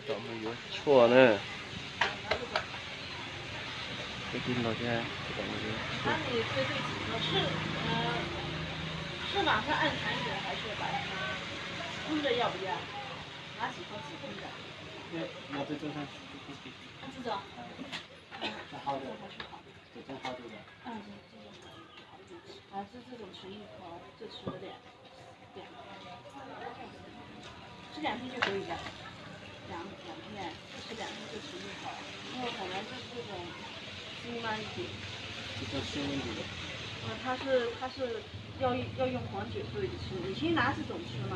倒没有错呢。这กินหมดใช่ไหม这倒没有哪里最对几个是往上按长一点，还是把它空着要不要？哪几颗是空的？要对正上去。按这种。这好的，还是好。这正好对的。嗯，这种好一点。啊，这种吃一颗，这吃了两吃2片就可以了。两片，吃2片就吃一颗，因为可能是这种心慢一点。这个是问题的。它是要用黄酒兑着吃，你先拿这种吃嘛，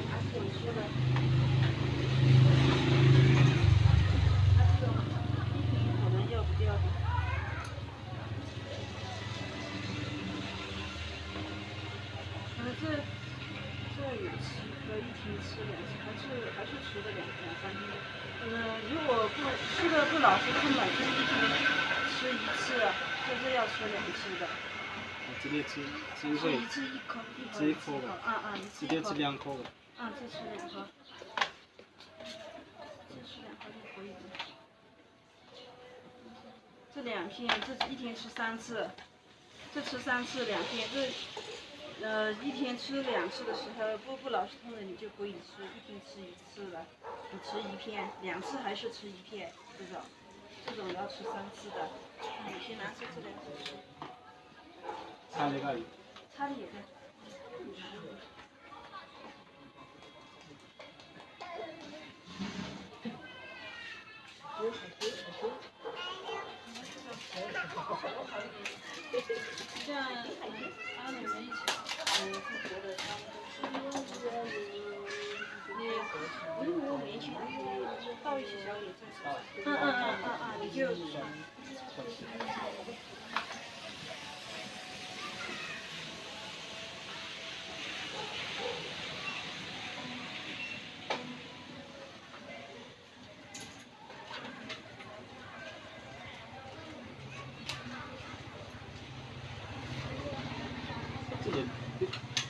拿这种吃的。它这种一瓶可能要不掉的。这有7颗，一天吃2次，还是吃了两三天。如果吃的不老实，是每天一天吃1次，就是要吃2次的。直接吃一次一次一颗，吃一颗的。直接吃2颗的。这吃2颗。这吃2颗就可以了。这2片，这一天吃3次，这吃3次2片，一天吃2次的时候，不老是痛的，你就可以吃一天吃1次了。你吃1片，2次还是吃1片，这种要吃3次的。你先拿出这2个吃。擦那个。擦的也对。像他们一起，复活的他们都是，你如果没钱，倒一些小点再吃。你就。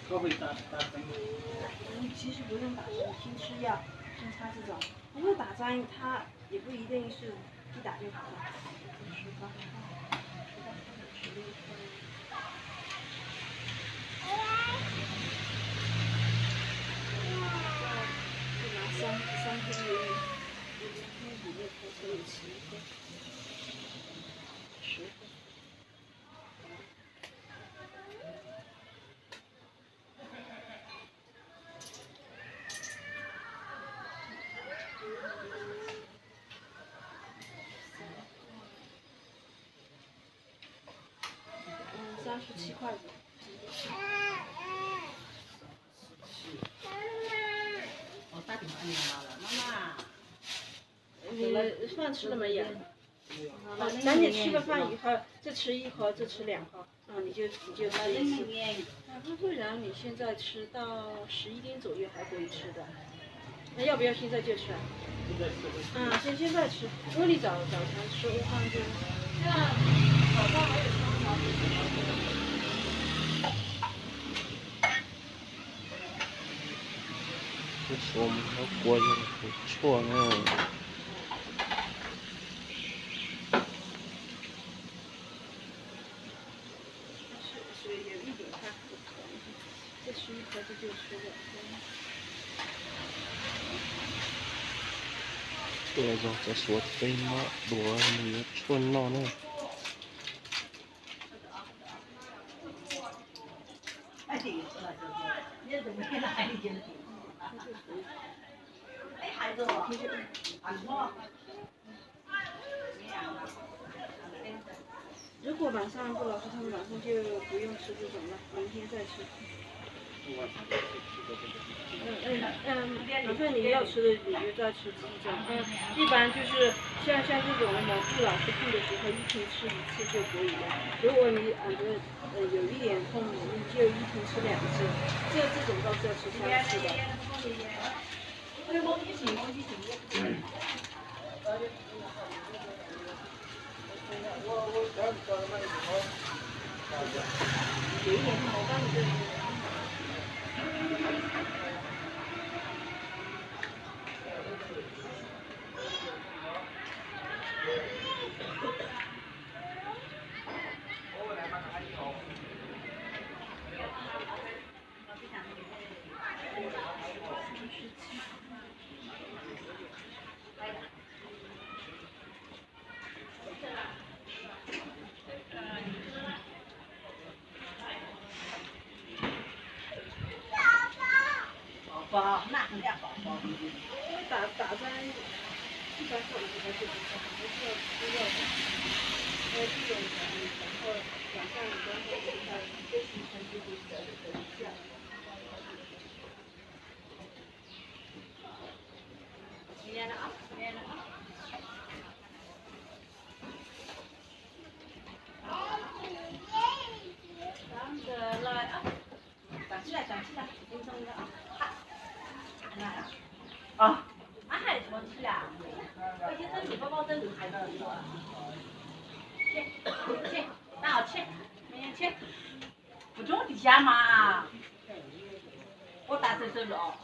他会打针。其实不用打针，先吃药，先擦这种。因为打针它也不一定是一打就好了。就拿3片里面可以吃1片。10个。37块5。我打电话给妈了，妈妈。你饭吃了没有？等你吃了饭以后，这吃1颗，这吃2颗，你就吃1次。不然你现在吃到11点左右还可以吃的。那要不要现在就吃？现在吃，因为你早餐吃午饭就。早上还有香肠。这是我们的国家不错呢。是有一点看，这吃1颗，这就吃2颗。这种这说对吗？多没有春了呢。哎，对，你怎么没拿一点的？哎，孩子哦，啊什么？如果晚上不老实痛，晚上就不用吃这种了，明天再吃。晚上你要吃的你就再吃这种。一般就是像这种不老是痛的时候，一天吃1次就可以了。如果你有一点痛，你就一天吃2次，这种倒是要吃3次的。有一点痛，我帮你这。因为打针一般做的不太是还是要吃药的，这种然后晚上你跟他吃饭，这行程就是等一下。明天的啊，明天的啊。长着来啊，站起来，站起来，轻松的啊。啊，还是我起来，我今天给宝宝整个孩子做。去，然后去，明天去，不中地下嘛。我大声说了。